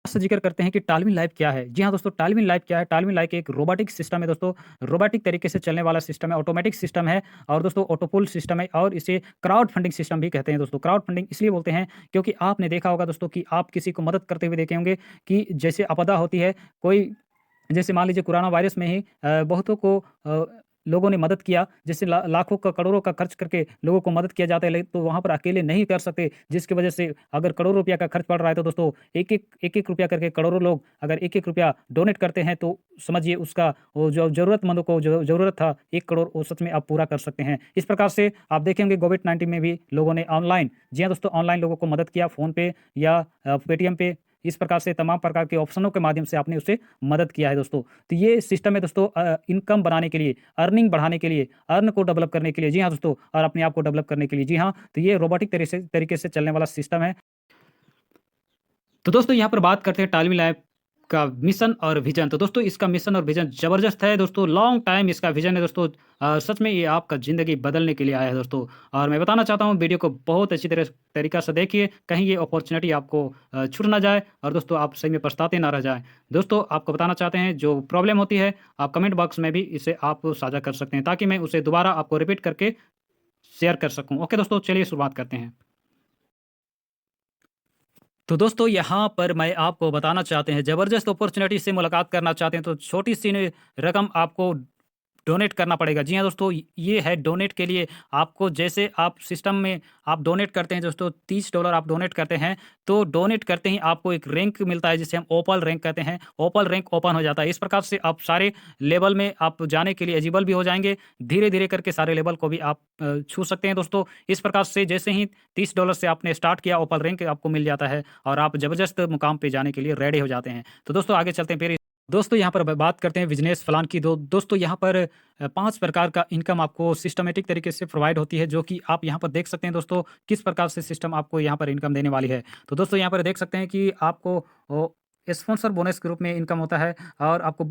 से जिक्र करते हैं कि टालविन लाइफ क्या है। जी हाँ दोस्तों, टालविन लाइफ क्या है? टालविन लाइफ एक रोबोटिक सिस्टम है दोस्तों, रोबोटिक तरीके से चलने वाला सिस्टम है, ऑटोमेटिक सिस्टम है और दोस्तों ऑटोपुल सिस्टम है और इसे क्राउड फंडिंग सिस्टम भी कहते हैं दोस्तों। क्राउड फंडिंग इसलिए बोलते हैं क्योंकि आपने देखा होगा दोस्तों कि आप किसी को मदद करते हुए देखे होंगे कि जैसे आपदा होती है, कोई जैसे मान लीजिए कोरोना वायरस में ही बहुतों को लोगों ने मदद किया, जैसे लाखों का करोड़ों का खर्च करके लोगों को मदद किया जाता है, तो वहाँ पर अकेले नहीं कर सकते, जिसकी वजह से अगर करोड़ों रुपया का खर्च पड़ रहा है तो दोस्तों एक एक रुपया करके करोड़ों लोग अगर एक एक रुपया डोनेट करते हैं तो समझिए उसका वो जो ज़रूरतमंदों को जो ज़रूरत था 1 करोड़ वो सच में आप पूरा कर सकते हैं। इस प्रकार से आप देखेंगे कोविड-19 में भी लोगों ने ऑनलाइन, जी हाँ दोस्तों, ऑनलाइन लोगों को मदद किया, फ़ोन पे या पेटीएम पे, इस प्रकार से तमाम प्रकार के ऑप्शनों के माध्यम से आपने उसे मदद किया है दोस्तों। तो ये सिस्टम है दोस्तों इनकम बनाने के लिए, अर्निंग बढ़ाने के लिए, अर्न को डेवलप करने के लिए, जी हाँ दोस्तों, और अपने आप को डेवलप करने के लिए। जी हाँ, तो ये रोबोटिक तरीके से चलने वाला सिस्टम है। तो दोस्तों यहाँ पर बात करते हैं टालमी लैब का मिशन और विजन। तो दोस्तों इसका मिशन और विजन ज़बरदस्त है दोस्तों, लॉन्ग टाइम इसका विजन है दोस्तों। सच में ये आपका ज़िंदगी बदलने के लिए आया है दोस्तों। और मैं बताना चाहता हूँ वीडियो को बहुत अच्छी तरीक़ा से देखिए, कहीं ये अपॉर्च्युनिटी आपको छूट ना जाए और दोस्तों आप सही में पछताते ना रह जाएँ। दोस्तों आपको बताना चाहते हैं जो प्रॉब्लम होती है, आप कमेंट बॉक्स में भी इसे आप साझा कर सकते हैं ताकि मैं उसे दोबारा आपको रिपीट करके शेयर कर सकूँ। ओके दोस्तों, चलिए शुरुआत करते हैं। तो दोस्तों यहाँ पर मैं आपको बताना चाहते हैं, ज़बरदस्त अपॉर्च्युनिटी से मुलाकात करना चाहते हैं तो छोटी-सी न रकम आपको डोनेट करना पड़ेगा। जी हाँ दोस्तों, ये है डोनेट के लिए आपको, जैसे आप सिस्टम में आप डोनेट करते हैं दोस्तों, $30 आप डोनेट करते हैं, तो डोनेट करते ही आपको एक रैंक मिलता है जिसे हम ओपल रैंक कहते हैं। ओपल रैंक ओपन हो जाता है। इस प्रकार से आप सारे लेवल में आप जाने के लिए एलिजिबल भी हो जाएँगे। धीरे-धीरे करके सारे लेवल को भी आप छू सकते हैं दोस्तों। इस प्रकार से जैसे ही $30 से आपने स्टार्ट किया, ओपल रैंक आपको मिल जाता है और आप ज़बरदस्त मुकाम पे जाने के लिए रेडी हो जाते हैं। तो दोस्तों आगे चलते हैं फिर दोस्तों यहाँ पर बात करते हैं बिजनेस प्लान की। दोस्तों यहाँ पर 5 प्रकार का इनकम आपको सिस्टमेटिक तरीके से प्रोवाइड होती है, जो कि आप यहाँ पर देख सकते हैं दोस्तों, किस प्रकार से सिस्टम आपको यहाँ पर इनकम देने वाली है। तो दोस्तों यहाँ पर देख सकते हैं कि आपको स्पॉन्सर बोनस के रूप में इनकम होता है और आपको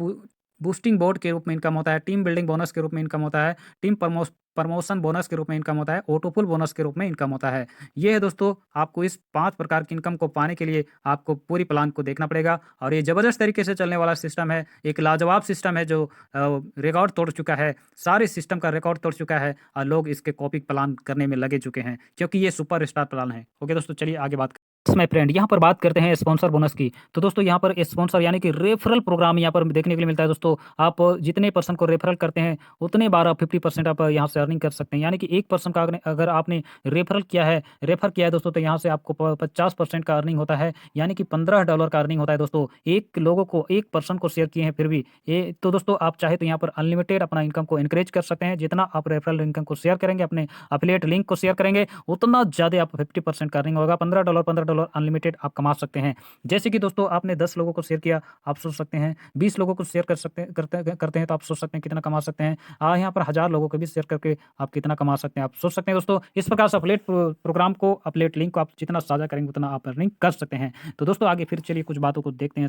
बूस्टिंग बोर्ड के रूप में इनकम होता है, टीम बिल्डिंग बोनस के रूप में इनकम होता है, टीम प्रमोशन बोनस के रूप में इनकम होता है, ऑटोपुल बोनस के रूप में इनकम होता है। ये है दोस्तों, आपको इस 5 प्रकार की इनकम को पाने के लिए आपको पूरी प्लान को देखना पड़ेगा और ये ज़बरदस्त तरीके से चलने वाला सिस्टम है। एक लाजवाब सिस्टम है जो रिकॉर्ड तोड़ चुका है, सारे सिस्टम का रिकॉर्ड तोड़ चुका है और लोग इसके कॉपी प्लान करने में लगे चुके हैं क्योंकि ये सुपर स्टार प्लान है। ओके दोस्तों, चलिए आगे बात माय फ्रेंड, यहाँ पर बात करते हैं स्पॉन्सर बोनस की। तो दोस्तों यहाँ पर स्पॉन्सर यानी कि रेफरल प्रोग्राम यहाँ पर देखने के लिए मिलता है दोस्तों। आप जितने पर्सन को रेफरल करते हैं उतने बार आप 50% आप यहाँ से अर्निंग कर सकते हैं। यानी कि एक पर्सन का अगर आपने रेफर किया है दोस्तों, तो यहाँ से आपको 50% का अर्निंग होता है, यानी कि $15 का अर्निंग होता है दोस्तों। एक पर्सन को शेयर किए हैं फिर भी ये, तो दोस्तों आप चाहे तो यहाँ पर अनलिमिटेड अपना इनकम को इनक्रीज कर सकते हैं। जितना आप रेफरल इनकम को शेयर करेंगे, अपने एफिलिएट लिंक को शेयर करेंगे, उतना ज़्यादा आप 50% का अर्निंग होगा। $15 अनलिमिटेड आप कमा सकते हैं। जैसे कि दोस्तों आपने 10 लोगों को शेयर किया, आप सोच सकते हैं 20 लोगों को शेयर करते हैं तो आप सोच सकते हैं कितना कमा सकते हैं। यहाँ पर 1000 लोगों को भी शेयर करके आप कितना कमा सकते हैं, आप सोच सकते हैं दोस्तों। इस प्रकार से एफिलिएट प्रोग्राम को, एफिलिएट लिंक को आप जितना साझा करेंगे उतना आप अर्निंग कर सकते हैं। तो दोस्तों आगे फिर चलिए कुछ बातों को देखते हैं।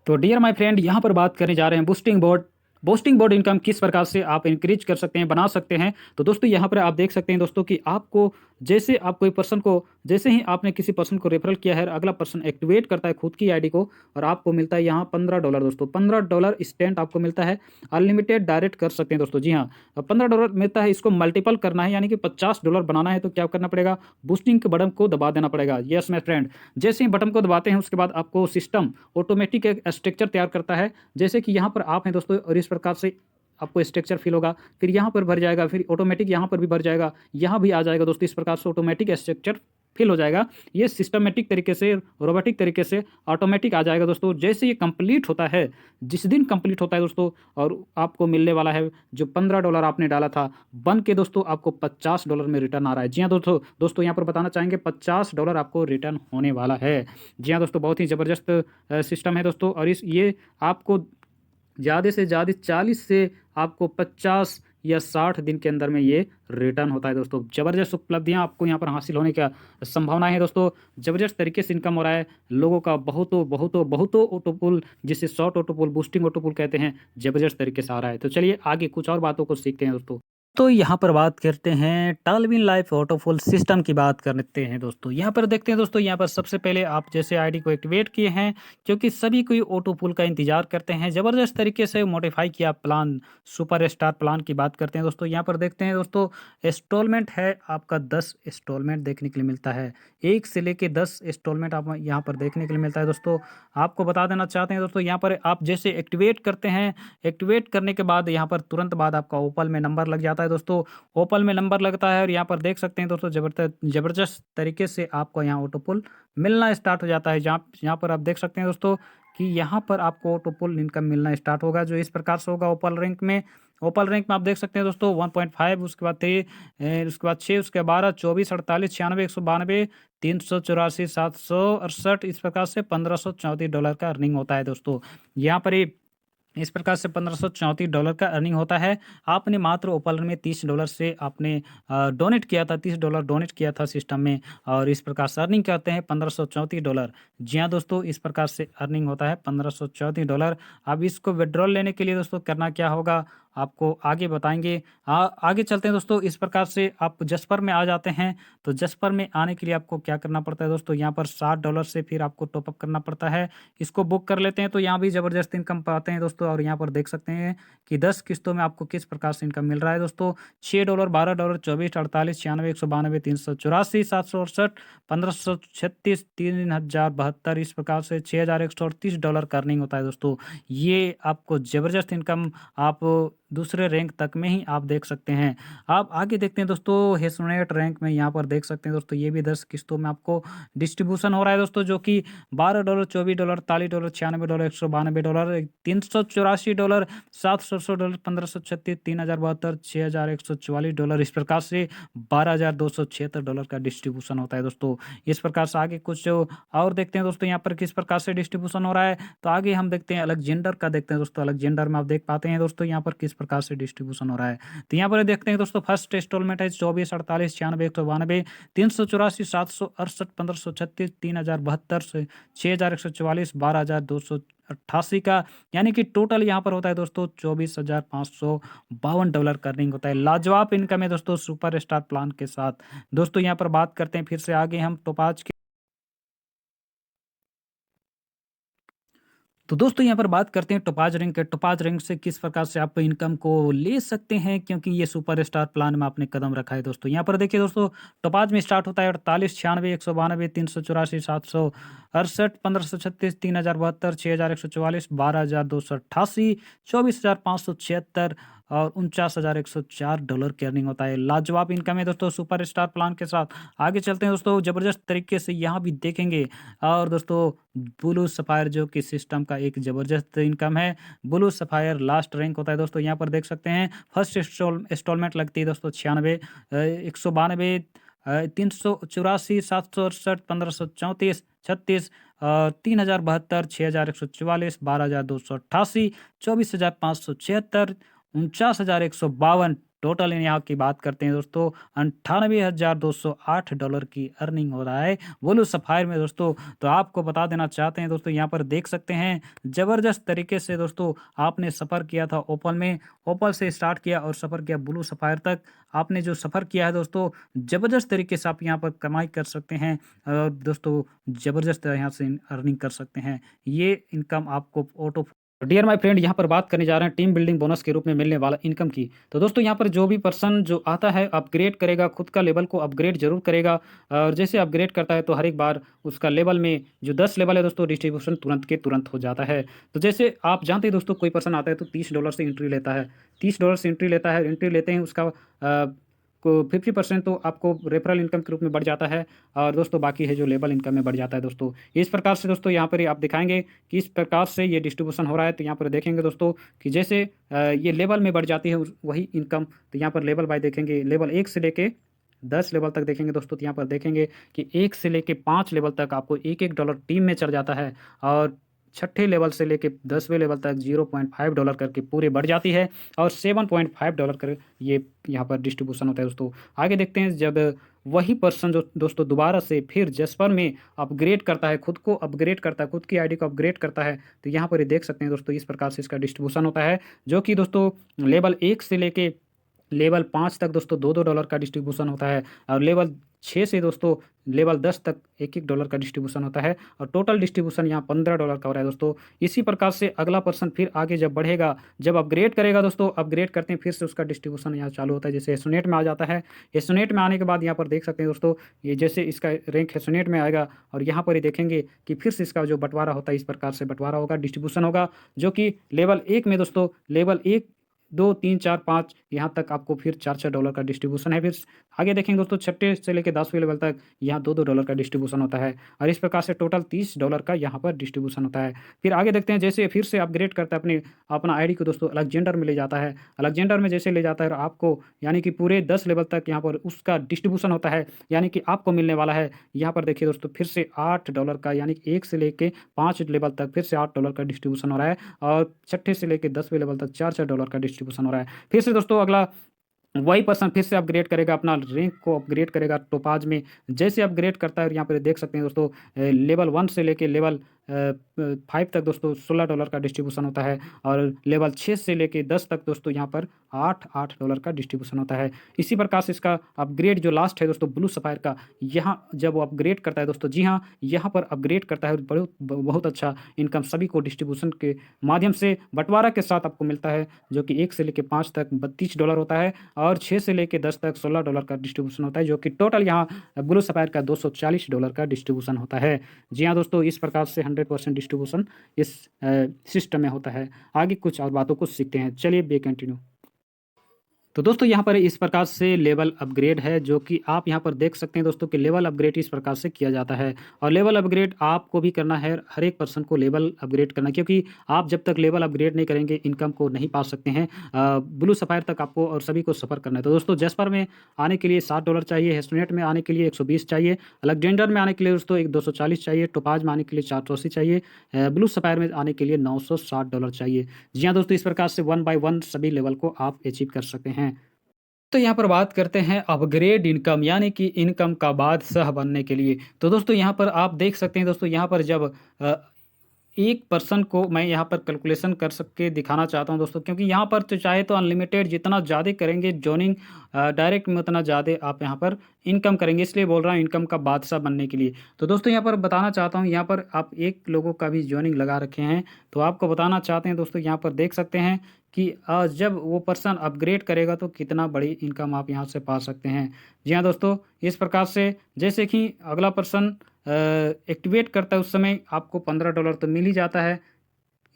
तो डियर माय फ्रेंड, यहाँ पर बात करने जा रहे हैं बूस्टिंग बोर्ड इनकम किस प्रकार से आप इंक्रीज कर सकते हैं, बना सकते हैं। तो दोस्तों यहाँ पर आप देख सकते हैं दोस्तों कि आपको जैसे आप कोई पर्सन को, जैसे ही आपने किसी पर्सन को रेफरल किया है, अगला पर्सन एक्टिवेट करता है खुद की आईडी को और आपको मिलता है यहाँ $15 दोस्तों। $15 इंस्टेंट आपको मिलता है, अनलिमिटेड डायरेक्ट कर सकते हैं दोस्तों। जी हाँ, $15 मिलता है, इसको मल्टीपल करना है यानी कि $50 बनाना है तो क्या करना पड़ेगा, बूस्टिंग के बटन को दबा देना पड़ेगा। यस माय फ्रेंड, जैसे ही बटन को दबाते हैं उसके बाद आपको सिस्टम ऑटोमेटिक एक स्ट्रक्चर तैयार करता है। जैसे कि यहाँ पर आप हैं दोस्तों और इस प्रकार से आपको स्ट्रक्चर फिल होगा, फिर यहाँ पर भर जाएगा, फिर ऑटोमेटिक यहाँ पर भी भर जाएगा, यहाँ भी आ जाएगा दोस्तों। इस प्रकार से ऑटोमेटिक स्ट्रक्चर फिल हो जाएगा। ये सिस्टमेटिक तरीके से, रोबोटिक तरीके से ऑटोमेटिक आ जाएगा दोस्तों। जैसे ये कंप्लीट होता है, जिस दिन कंप्लीट होता है दोस्तों, और आपको मिलने वाला है जो $15 आपने डाला था, बन के दोस्तों आपको $50 में रिटर्न आ रहा है। जी हाँ दोस्तों यहाँ पर बताना चाहेंगे $50 आपको रिटर्न होने वाला है। जी हाँ दोस्तों, बहुत ही ज़बरदस्त सिस्टम है दोस्तों। और ये आपको ज़्यादा से ज़्यादा 40 से आपको 50 या 60 दिन के अंदर में ये रिटर्न होता है दोस्तों। ज़बरदस्त उपलब्धियाँ आपको यहाँ पर हासिल होने का संभावना है दोस्तों। ज़बरदस्त तरीके से इनकम हो रहा है लोगों का, बहुतों ऑटोपुल, जिसे शॉर्ट ऑटोपुल, बूस्टिंग ऑटोपुल कहते हैं, ज़बरदस्त तरीके से आ रहा है। तो चलिए आगे कुछ और बातों को सीखते हैं दोस्तों। तो यहाँ पर बात करते हैं टालविन लाइफ ऑटोफुल सिस्टम की बात करते हैं दोस्तों। यहाँ पर देखते हैं दोस्तों, यहाँ पर सबसे पहले आप जैसे आईडी को एक्टिवेट किए हैं, क्योंकि सभी कोई ऑटोपुल का इंतजार करते हैं। ज़बरदस्त तरीके से मॉडिफाई किया प्लान, सुपर स्टार प्लान की बात करते हैं दोस्तों। यहाँ पर देखते हैं दोस्तों, इंस्टॉलमेंट है आपका 10 इंस्टॉलमेंट देखने के लिए मिलता है। 1 से लेके 10 इंस्टॉलमेंट आप यहाँ पर देखने के लिए मिलता है दोस्तों। आपको बता देना चाहते हैं दोस्तों, यहाँ पर आप जैसे एक्टिवेट करते हैं, एक्टिवेट करने के बाद यहाँ पर तुरंत बाद आपका ओपल में नंबर लग जाता है दोस्तों। ओपल में नंबर लगता है और यहाँ पर देख सकते हैं दोस्तों, ज़बरदस्त तरीके से आपको यहाँ ऑटो पुल मिलना स्टार्ट हो जाता है। जहाँ यहाँ पर आप देख सकते हैं दोस्तों कि यहाँ पर आपको ऑटो पुल इनकम मिलना स्टार्ट होगा, जो इस प्रकार से होगा ओपल रैंक में। ओपल रैंक में आप देख सकते हैं दोस्तों 1.5, उसके बाद 3, उसके बाद 6, उसके 12, 24, 48, 96, 192, 384, 768, इस प्रकार से $1534 का अर्निंग होता है दोस्तों। यहाँ पर ये इस प्रकार से $1534 का अर्निंग होता है। आपने मात्र ओपल में $30 से आपने डोनेट किया था, $30 डोनेट किया था सिस्टम में, और इस प्रकार से अर्निंग करते हैं $1534। जी हाँ दोस्तों, इस प्रकार से अर्निंग होता है $1534। अब इसको विड्रॉल लेने के लिए दोस्तों करना क्या होगा, आपको आगे बताएंगे। आगे चलते हैं दोस्तों। इस प्रकार से आप जस्पर में आ जाते हैं। तो जस्पर में आने के लिए आपको क्या करना पड़ता है दोस्तों, यहाँ पर $60 से फिर आपको टॉपअप करना पड़ता है। इसको बुक कर लेते हैं तो यहाँ भी ज़बरदस्त इनकम पाते हैं दोस्तों। और यहाँ पर देख सकते हैं कि 10 किस्तों में आपको किस प्रकार से इनकम मिल रहा है दोस्तों। $6, $12, 24, 48, 96, 192, 384, 768, 1536, 3072, इस प्रकार से $6138 का अर्निंग होता है दोस्तों। ये आपको ज़बरदस्त इनकम आप दूसरे रैंक तक में ही आप देख सकते हैं। आप आगे देखते हैं दोस्तों, हेसोनेट रैंक में यहाँ पर देख सकते हैं दोस्तों, ये भी 10 किस्तों में आपको डिस्ट्रीब्यूशन हो रहा है दोस्तों, जो कि $12, $24, $43, $96, $192, $384, $700, 1536, 3072, $6144, इस प्रकार से $12276 का डिस्ट्रीब्यूशन होता है दोस्तों। इस प्रकार से आगे कुछ और देखते हैं दोस्तों, यहाँ पर किस प्रकार से डिस्ट्रीब्यूशन हो रहा है। तो आगे हम देखते हैं अलेक्जेंडर का, देखते हैं दोस्तों। अलेक्जेंडर में आप देख पाते हैं दोस्तों यहाँ पर किस प्रकार से डिस्ट्रीब्यूशन हो रहा है। तो यहाँ पर देखते हैं दोस्तों, फर्स्ट इंस्टॉलमेंट है 24, 48, 96, 192, 384, 768, 1536, 3072 से 6144, $12288 का, यानी कि टोटल यहाँ पर होता है दोस्तों $24,552 का अर्निंग होता है। लाजवाब इनकम है दोस्तों सुपर स्टार प्लान के साथ। दोस्तों यहाँ पर बात करते हैं फिर से आगे हम टोपाज की। तो दोस्तों यहाँ पर बात करते हैं टोपाज रिंग के। टोपाज रिंग से किस प्रकार से आप इनकम को ले सकते हैं, क्योंकि ये सुपर स्टार प्लान में आपने कदम रखा है दोस्तों। यहाँ पर देखिए दोस्तों, टोपाज में स्टार्ट होता है 48, 96, 192, 384, 768, 1536, 3072, 6144, 12288, 24576 और $49,104 की अर्निंग होता है। लाजवाब इनकम है दोस्तों सुपर स्टार प्लान के साथ। आगे चलते हैं दोस्तों, ज़बरदस्त तरीके से यहाँ भी देखेंगे। और दोस्तों ब्लू सफ़ायर जो कि सिस्टम का एक ज़बरदस्त इनकम है। ब्लू सफ़ायर लास्ट रैंक होता है दोस्तों। यहाँ पर देख सकते हैं फर्स्ट इंस्टॉलमेंट लगती है दोस्तों 96, 192, 384, 768, 1534, 36, 3072, 6144, 12288, 24576, 49,152। टोटल यहाँ की बात करते हैं दोस्तों, $98,208 की अर्निंग हो रहा है ब्लू सफ़ायर में दोस्तों। तो आपको बता देना चाहते हैं दोस्तों, यहाँ पर देख सकते हैं ज़बरदस्त तरीके से दोस्तों आपने सफ़र किया था ओपल में। ओपल से स्टार्ट किया और सफ़र किया ब्लू सफ़ायर तक। आपने जो सफ़र किया है दोस्तों, ज़बरदस्त तरीके से आप यहाँ पर कमाई कर सकते हैं और दोस्तों ज़बरदस्त यहाँ से अर्निंग कर सकते हैं। ये इनकम आपको ऑटो। डियर माय फ्रेंड, यहाँ पर बात करने जा रहे हैं टीम बिल्डिंग बोनस के रूप में मिलने वाला इनकम की। तो दोस्तों यहाँ पर जो भी पर्सन जो आता है अपग्रेड करेगा, खुद का लेवल को अपग्रेड जरूर करेगा। और जैसे अपग्रेड करता है तो हर एक बार उसका लेवल में जो 10 लेवल है दोस्तों, डिस्ट्रीब्यूशन तुरंत के तुरंत हो जाता है। तो जैसे आप जानते हैं दोस्तों, कोई पर्सन आता है तो $30 से एंट्री लेता है। $30 से एंट्री लेता है, एंट्री लेते हैं उसका को 50% तो आपको रेफरल इनकम के रूप में बढ़ जाता है। और दोस्तों बाकी है जो लेवल इनकम में बढ़ जाता है दोस्तों। इस प्रकार से दोस्तों यहाँ पर ही आप दिखाएंगे कि इस प्रकार से ये डिस्ट्रीब्यूशन हो रहा है। तो यहाँ पर देखेंगे दोस्तों कि जैसे ये लेवल में बढ़ जाती है वही इनकम। तो यहाँ पर लेवल बाय देखेंगे, लेवल 1 से लेके 10 लेवल तक देखेंगे दोस्तों। तो यहाँ पर देखेंगे कि 1 से लेके 5 लेवल तक आपको $1 टीम में चढ़ जाता है। और छठे लेवल से लेके 10वें लेवल तक $0.5 करके पूरे बढ़ जाती है। और $7.5 कर ये यहाँ पर डिस्ट्रीब्यूशन होता है दोस्तों। आगे देखते हैं, जब वही पर्सन जो दोस्तों दोबारा से फिर जस्पर में अपग्रेड करता है, खुद को अपग्रेड करता है, खुद की आईडी को अपग्रेड करता है, तो यहाँ पर ये देख सकते हैं दोस्तों इस प्रकार से इसका डिस्ट्रीब्यूशन होता है, जो कि दोस्तों लेवल 1 से लेके लेवल 5 तक दोस्तों $2-2 का डिस्ट्रीब्यूशन होता है और लेवल 6 से दोस्तों लेवल 10 तक $1-1 का डिस्ट्रीब्यूशन होता है और टोटल डिस्ट्रीब्यूशन यहाँ $15 का हो रहा है दोस्तों। इसी प्रकार से अगला पर्सन फिर आगे जब बढ़ेगा, जब अपग्रेड करेगा दोस्तों, अपग्रेड करते हैं फिर से उसका डिस्ट्रीब्यूशन यहाँ चालू होता है। जैसे एसोनेट में आ जाता है, एसोनेट में आने के बाद यहाँ पर देख सकते हैं दोस्तों, ये जैसे इसका रैंक एसोनेट में आएगा और यहाँ पर ही देखेंगे कि फिर से इसका जो बँटवारा होता है इस प्रकार से बँटवारा होगा, डिस्ट्रीब्यूशन होगा, जो कि लेवल 1 में दोस्तों लेवल 1, 2, 3, 4, 5 यहाँ तक आपको फिर $4-4 का डिस्ट्रीब्यूशन है। फिर आगे देखेंगे दोस्तों, छठे से लेकर 10वें लेवल तक यहाँ $2-2 का डिस्ट्रीब्यूशन होता है और इस प्रकार से टोटल $30 का यहाँ पर डिस्ट्रीब्यूशन होता है। फिर आगे देखते हैं, जैसे फिर से अपग्रेड करता है अपना आईडी को दोस्तों, अलेक्जेंडर में ले जाता है। अलेक्जेंडर में जैसे ले जाता है और आपको यानी कि पूरे 10 लेवल तक यहाँ पर उसका डिस्ट्रीब्यूशन होता है, यानी कि आपको मिलने वाला है यहाँ पर देखिए दोस्तों फिर से $8 का, यानी कि 1 से लेके 5 लेवल तक फिर से $8 का डिस्ट्रीब्यूशन हो रहा है और छठे से लेके 10वें लेवल तक $4-4 का डिस्ट्रीब्यूशन हो रहा है। फिर से दोस्तों अगला वही पर्सन फिर से अपग्रेड करेगा, अपना रैंक को अपग्रेड करेगा टोपाज में। जैसे अपग्रेड करता है और यहाँ पर देख सकते हैं दोस्तों, लेवल 1 से लेके लेवल 5 तक दोस्तों $16 का डिस्ट्रीब्यूशन होता है और लेवल 6 से लेके 10 तक दोस्तों यहाँ पर $8 का डिस्ट्रीब्यूशन होता है। इसी प्रकार से इसका अपग्रेड जो लास्ट है दोस्तों ब्लू सफ़ायर का, यहाँ जब वो अपग्रेड करता है दोस्तों, जी हाँ, यहाँ पर अपग्रेड करता है, बहुत अच्छा इनकम सभी को डिस्ट्रीब्यूशन के माध्यम से बँटवारा के साथ आपको मिलता है, जो कि 1 से लेके 5 तक $32 होता है और 6 से लेके 10 तक $16 का डिस्ट्रीब्यूशन होता है, जो कि टोटल यहाँ ब्लू सफ़ायर का $240 का डिस्ट्रीब्यूशन होता है। जी हाँ दोस्तों, इस प्रकार से 100% डिस्ट्रीब्यूशन इस सिस्टम में होता है। आगे कुछ और बातों को सीखते हैं, चलिए बे कंटिन्यू। तो दोस्तों यहाँ पर इस प्रकार से लेवल अपग्रेड है, जो कि आप यहाँ पर देख सकते हैं दोस्तों कि लेवल अपग्रेड इस प्रकार से किया जाता है और लेवल अपग्रेड आपको भी करना है, हर एक पर्सन को लेवल अपग्रेड करना है, क्योंकि आप जब तक लेवल अपग्रेड नहीं करेंगे इनकम को नहीं पा सकते हैं। ब्लू सफ़ायर तक आपको और सभी को सफ़र करना है। तो दोस्तों जैस्पर में आने के लिए $60 चाहिए, हेस्टोनेट में आने के लिए 120 चाहिए, अलेक्जेंडर में आने के लिए दोस्तों 240 चाहिए, टोपाज में आने के लिए 480 चाहिए, ब्लू सफ़ायर में आने के लिए $960 चाहिए। जी हाँ दोस्तों, इस प्रकार से 1 बाय 1 सभी लेवल को आप अचीव कर सकते हैं। तो यहाँ पर बात करते हैं अपग्रेड इनकम, यानी कि इनकम का बादशाह बनने के लिए। तो दोस्तों यहाँ पर आप देख सकते हैं दोस्तों, यहाँ पर जब एक पर्सन को मैं यहाँ पर कैलकुलेशन कर सक के दिखाना चाहता हूँ दोस्तों, क्योंकि यहाँ पर तो चाहे तो अनलिमिटेड जितना ज़्यादा करेंगे जॉइनिंग डायरेक्ट में उतना ज़्यादा आप यहाँ पर इनकम करेंगे, इसलिए बोल रहा हूँ इनकम का बादशाह बनने के लिए। तो दोस्तों यहाँ पर बताना चाहता हूँ, यहाँ पर आप एक लोगों का भी जॉइनिंग लगा रखे हैं, तो आपको बताना चाहते हैं दोस्तों, यहाँ पर देख सकते हैं कि जब वो पर्सन अपग्रेड करेगा तो कितना बड़ी इनकम आप यहाँ से पा सकते हैं। जी हाँ दोस्तों, इस प्रकार से जैसे कि अगला पर्सन एक्टिवेट करता है उस समय आपको $15 तो मिल ही जाता है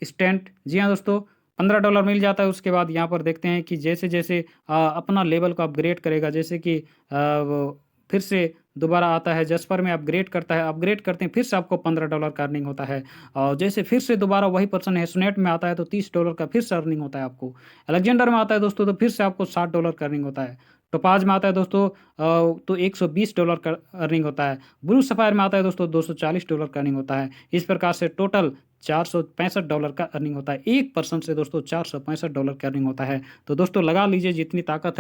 इंस्टेंट। जी हाँ दोस्तों, $15 मिल जाता है। उसके बाद यहाँ पर देखते हैं कि जैसे-जैसे अपना लेवल को अपग्रेड करेगा, जैसे कि वो फिर से दोबारा आता है जैस्पर में अपग्रेड करता है, अपग्रेड करते हैं फिर से आपको $15 का अर्निंग होता है और जैसे फिर से दोबारा वही पर्सन हेस्टोनेट में आता है तो $30 का फिर से अर्निंग होता है आपको। अलेक्जेंडर में आता है दोस्तों तो फिर से आपको $60 का अर्निं65 होता है। टोपाज में आता है दोस्तों तो $120 का अर्निंग होता है। ब्लू सफ़ायर में आता है दोस्तों $240 का अर्निंग होता है। इस प्रकार से टोटल $465 का अर्निंग होता है। एक पर्सन से दोस्तों $465 का अर्निंग होता है। तो दोस्तों लगा लीजिए जितनी ताकत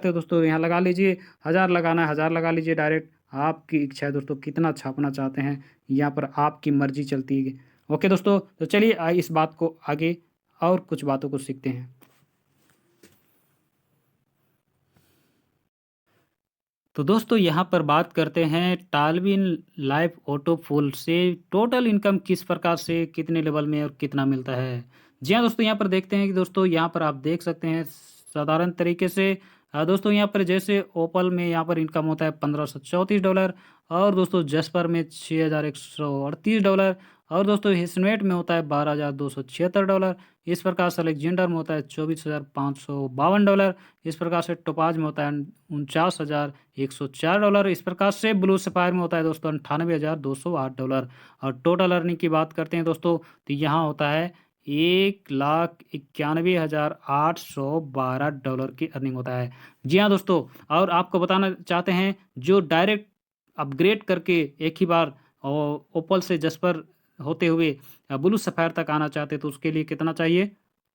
है दोस्तों यहाँ लगा लीजिए। 1000 लगाना है 1000 लगा लीजिए डायरेक्ट। आपकी इच्छा है दोस्तों कितना छापना चाहते हैं, यहाँ पर आपकी मर्ज़ी चलती है। ओके दोस्तों, तो चलिए इस बात को आगे और कुछ बातों को सीखते हैं। तो दोस्तों यहाँ पर बात करते हैं टालविन लाइफ ऑटो फुल से टोटल इनकम किस प्रकार से कितने लेवल में और कितना मिलता है। जी हाँ दोस्तों, यहाँ पर देखते हैं कि दोस्तों यहाँ पर आप देख सकते हैं साधारण तरीके से दोस्तों यहाँ पर जैसे ओपल में यहाँ पर इनकम होता है $1534 और दोस्तों जस्पर में $6138 और दोस्तों हिस्नवेट में होता है $12276। इस प्रकार से अलेक्जेंडर में होता है $24,552। इस प्रकार से टोपाज में होता है $49,104। इस प्रकार से ब्लू सफ़ायर में होता है दोस्तों $98,208 और टोटल अर्निंग की बात करते हैं दोस्तों तो यहाँ होता है $1,91,812 की अर्निंग होता है। जी हाँ दोस्तों, और आपको बताना चाहते हैं जो डायरेक्ट अपग्रेड करके एक ही बार ओपल से जस्पर होते हुए ब्लू सफ़ायर तक आना चाहते तो उसके लिए कितना चाहिए,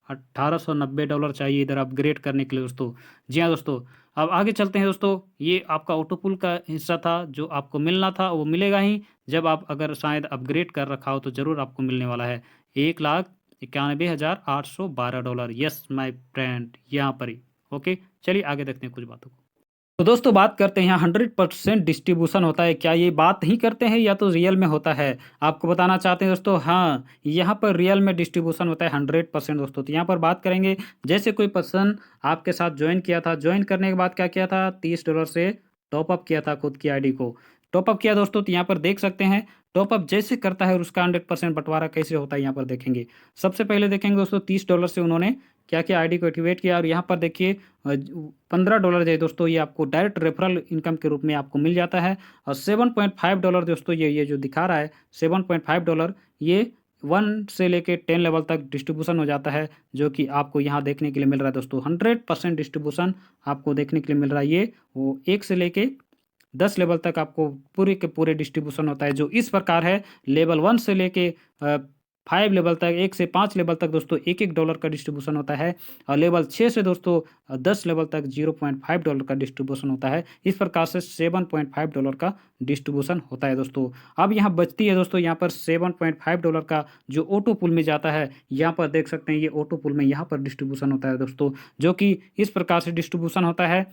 $1890 चाहिए इधर अपग्रेड करने के लिए दोस्तों। जी हाँ दोस्तों, अब आगे चलते हैं दोस्तों। ये आपका ऑटोपुल का हिस्सा था जो आपको मिलना था, वो मिलेगा ही जब आप अगर शायद अपग्रेड कर रखा हो तो ज़रूर आपको मिलने वाला है $1,91,812। यस माय फ्रेंड, यहाँ पर ही। ओके, चलिए आगे देखते हैं कुछ बातों को। तो दोस्तों बात करते हैं यहाँ 100% डिस्ट्रीब्यूशन होता है, क्या ये बात ही करते हैं या तो रियल में होता है? आपको बताना चाहते हैं दोस्तों, हाँ, यहाँ पर रियल में डिस्ट्रीब्यूशन होता है 100% दोस्तों। तो यहाँ पर बात करेंगे, जैसे कोई पर्सन आपके साथ जॉइन किया था, जॉइन करने के बाद क्या किया था, $30 से टॉप अप किया था खुद की आईडी को। टॉप अप किया दोस्तों, तो यहाँ पर देख सकते हैं टॉप अप जैसे करता है और उसका 100% बँटवारा कैसे होता है यहाँ पर देखेंगे। सबसे पहले देखेंगे दोस्तों, $30 से उन्होंने क्या किया, आईडी को एक्टिवेट किया और यहाँ पर देखिए $15 जो है दोस्तों, ये आपको डायरेक्ट रेफरल इनकम के रूप में आपको मिल जाता है। और $7.5 दोस्तों, ये जो दिखा रहा है $7.5, ये 1 से लेके 10 लेवल तक डिस्ट्रीब्यूशन हो जाता है, जो कि आपको यहाँ देखने के लिए मिल रहा है दोस्तों। 100% डिस्ट्रीब्यूशन आपको देखने के लिए मिल रहा है। ये वो 1 से लेके 10 लेवल तक आपको पूरे के पूरे डिस्ट्रीब्यूशन होता है, जो इस प्रकार है। लेवल 1 से लेके 5 लेवल तक, 1 से 5 लेवल तक दोस्तों $1-1 का डिस्ट्रीब्यूशन होता है। और लेवल 6 से दोस्तों 10 लेवल तक $0.5 का डिस्ट्रीब्यूशन होता है। इस प्रकार से $7.5 का डिस्ट्रीब्यूशन होता है दोस्तों। अब यहाँ बचती है दोस्तों, यहाँ पर $7.5 का जो ऑटो पूल में जाता है, यहाँ पर देख सकते हैं ये ऑटो पूल में यहाँ पर डिस्ट्रीब्यूशन होता है दोस्तों, जो कि इस प्रकार से डिस्ट्रीब्यूशन होता है।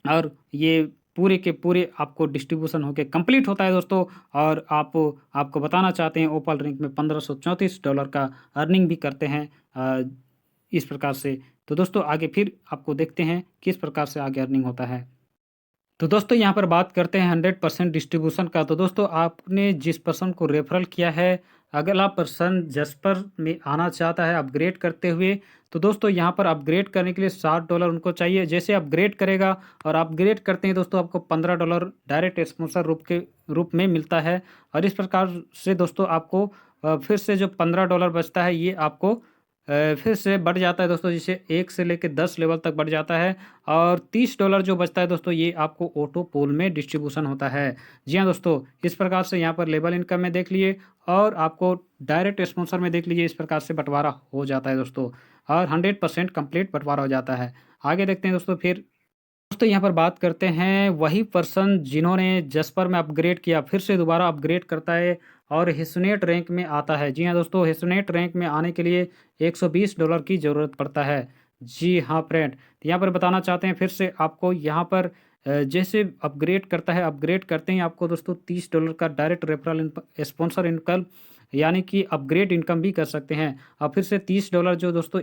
और ये पूरे के पूरे आपको डिस्ट्रीब्यूशन होके कंप्लीट होता है दोस्तों। और आपको बताना चाहते हैं, ओपल रिंग में $1534 का अर्निंग भी करते हैं इस प्रकार से। तो दोस्तों आगे फिर आपको देखते हैं किस प्रकार से आगे अर्निंग होता है। तो दोस्तों यहाँ पर बात करते हैं 100% डिस्ट्रीब्यूशन का। तो दोस्तों आपने जिस पर्सन को रेफरल किया है, अगला पर्सन जस्पर में आना चाहता है अपग्रेड करते हुए, तो दोस्तों यहाँ पर अपग्रेड करने के लिए $60 उनको चाहिए। जैसे अपग्रेड करेगा और अपग्रेड करते हैं दोस्तों, आपको $15 डायरेक्ट स्पॉन्सर रूप में मिलता है। और इस प्रकार से दोस्तों आपको फिर से जो $15 बचता है, ये आपको फिर से बढ़ जाता है दोस्तों, जिसे 1 से लेके 10 लेवल तक बढ़ जाता है। और $30 जो बचता है दोस्तों, ये आपको ऑटो पोल में डिस्ट्रीब्यूशन होता है। जी हाँ दोस्तों, इस प्रकार से यहाँ पर लेवल इनकम में देख लिए और आपको डायरेक्ट स्पॉन्सर में देख लीजिए, इस प्रकार से बंटवारा हो जाता है दोस्तों। और 100% कंप्लीट बंटवारा हो जाता है। आगे देखते हैं दोस्तों फिर। दोस्तों यहाँ पर बात करते हैं, वही पर्सन जिन्होंने जस्पर में अपग्रेड किया, फिर से दोबारा अपग्रेड करता है और हिस्नेट रैंक में आता है। जी हाँ दोस्तों, हिस्नेट रैंक में आने के लिए $120 की ज़रूरत पड़ता है। जी हाँ फ्रेंड, तो यहाँ पर बताना चाहते हैं फिर से आपको, यहाँ पर जैसे अपग्रेड करता है, अपग्रेड करते ही आपको दोस्तों $30 का डायरेक्ट रेफरल स्पॉन्सर इनकम, यानी कि अपग्रेड इनकम भी कर सकते हैं। और फिर से $30 जो दोस्तों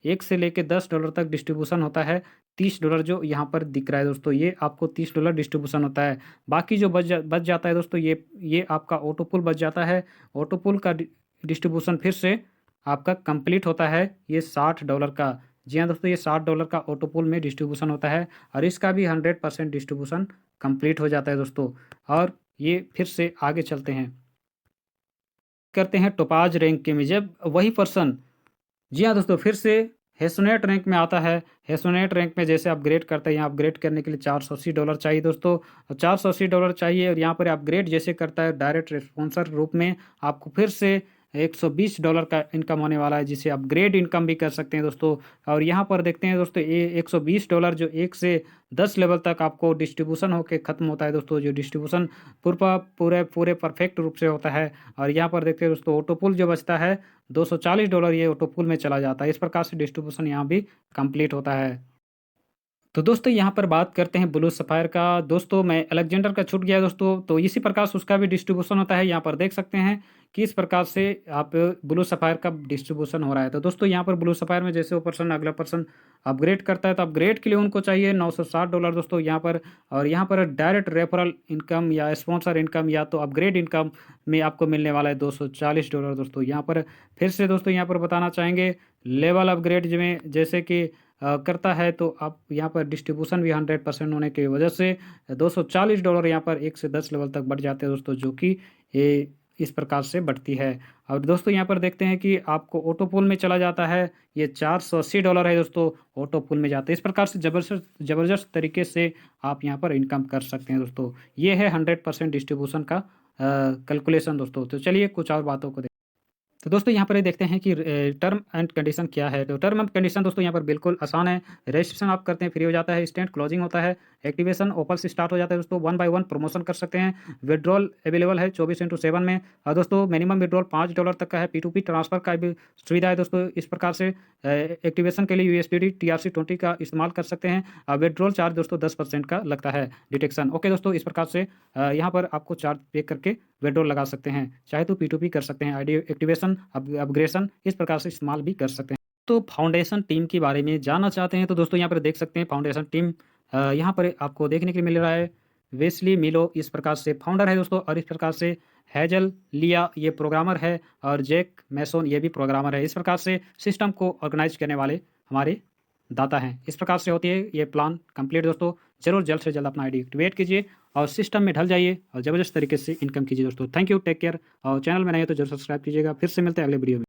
1 से लेके $10 तक डिस्ट्रीब्यूशन होता है। $30 जो यहाँ पर दिख रहा है दोस्तों, ये आपको $30 डिस्ट्रीब्यूशन होता है। बाकी जो बच जाता है दोस्तों, ये आपका ऑटो पूल बच जाता है। ऑटो पूल का डिस्ट्रीब्यूशन फिर से आपका कंप्लीट होता है, ये $60 का। जी हाँ दोस्तों, ये $60 का ऑटो पूल में डिस्ट्रीब्यूशन होता है और इसका भी 100% डिस्ट्रीब्यूशन कंप्लीट हो जाता है दोस्तों। और ये फिर से आगे चलते हैं, करते हैं टोपाज रैंक के में, जब वही पर्सन, जी हाँ दोस्तों, फिर से हेसोनेट रैंक में आता है। हेसोनेट रैंक में जैसे अपग्रेड करते हैं, यहाँ अपग्रेड करने के लिए $480 चाहिए दोस्तों। $480 चाहिए और यहाँ पर अपग्रेड जैसे करता है डायरेक्ट स्पॉन्सर रूप में, आपको फिर से $120 का इनकम होने वाला है, जिसे अपग्रेड इनकम भी कर सकते हैं दोस्तों। और यहाँ पर देखते हैं दोस्तों, ये $120 जो 1 से 10 लेवल तक आपको डिस्ट्रीब्यूशन होकर ख़त्म होता है दोस्तों, जो डिस्ट्रीब्यूशन पूरे परफेक्ट रूप से होता है। और यहाँ पर देखते हैं दोस्तों, ऑटो पुल जो बचता है $240, ये ऑटो पुल में चला जाता है। इस प्रकार से डिस्ट्रीब्यूशन यहाँ भी कंप्लीट होता है। तो दोस्तों यहाँ पर बात करते हैं ब्लू सफ़ायर का। दोस्तों मैं अलेक्जेंडर का छूट गया दोस्तों, तो इसी प्रकार से उसका भी डिस्ट्रीब्यूशन होता है। यहाँ पर देख सकते हैं कि इस प्रकार से आप ब्लू सफ़ायर का डिस्ट्रीब्यूशन हो रहा है। तो दोस्तों यहाँ पर ब्लू सफ़ायर में जैसे वो पर्सन, अगला पर्सन अपग्रेड करता है, तो अपग्रेड के लिए उनको चाहिए $960 दोस्तों यहाँ पर। और यहाँ पर डायरेक्ट रेफरल इनकम या स्पॉन्सर इनकम या तो अपग्रेड इनकम में आपको मिलने वाला है $240 दोस्तों। यहाँ पर फिर से दोस्तों यहाँ पर बताना चाहेंगे, लेवल अपग्रेड में जैसे कि करता है, तो आप यहाँ पर डिस्ट्रीब्यूशन भी 100% होने की वजह से $240 यहाँ पर 1 से 10 लेवल तक बढ़ जाते हैं दोस्तों, जो कि ये इस प्रकार से बढ़ती है। और दोस्तों यहाँ पर देखते हैं कि आपको ऑटो पूल में चला जाता है, ये $480 है दोस्तों, ऑटो पूल में जाते हैं। इस प्रकार से ज़बरदस्त तरीके से आप यहाँ पर इनकम कर सकते हैं दोस्तों। ये है 100% डिस्ट्रीब्यूशन का कैलकुलेशन दोस्तों। तो चलिए कुछ और बातों को तो दोस्तों यहाँ पर ये देखते हैं कि टर्म एंड कंडीशन क्या है। तो टर्म एंड कंडीशन दोस्तों यहाँ पर बिल्कुल आसान है। रजिस्ट्रेशन आप करते हैं फ्री हो जाता है, इंस्टेंट क्लोजिंग होता है, एक्टिवेशन ओपन से स्टार्ट हो जाता है दोस्तों, 1 बाय 1 प्रमोशन कर सकते हैं, विड्रॉल अवेलेबल है 24/7 में। और दोस्तों मिनिमम विड्रॉल $5 तक का है, P2P ट्रांसफर का भी सुविधा है दोस्तों। इस प्रकार से एक्टिवेशन के लिए USDT TRC20 का इस्तेमाल कर सकते हैं। विड्रॉल चार्ज दोस्तों 10% का लगता है डिटेक्शन। ओके दोस्तों, इस प्रकार से यहाँ पर आपको चार्ज पे करके विड्रॉल लगा सकते हैं। चाहे तो P2P कर सकते हैं, आईडी एक्टिवेशन, अपग्रेडेशन इस प्रकार से इस्तेमाल भी कर सकते हैं। तो फाउंडेशन टीम के बारे में जानना चाहते हैं तो दोस्तों यहाँ पर देख सकते हैं फाउंडेशन टीम यहाँ पर आपको देखने के लिए मिल रहा है। वेस्ली मिलो इस प्रकार से फाउंडर है दोस्तों, और इस प्रकार से हैजल लिया ये प्रोग्रामर है, और जैक मैसोन ये भी प्रोग्रामर है। इस प्रकार से सिस्टम को ऑर्गेनाइज करने वाले हमारे दाता हैं। इस प्रकार से होती है ये प्लान कंप्लीट दोस्तों। ज़रूर जल्द से जल्द अपना आईडी एक्टिवेट कीजिए और सिस्टम में ढल जाइए और ज़बरदस्त तरीके से इनकम कीजिए दोस्तों। थैंक यू, टेक केयर, और चैनल में नए हो तो जरूर सब्सक्राइब कीजिएगा। फिर से मिलते हैं अगले वीडियो में।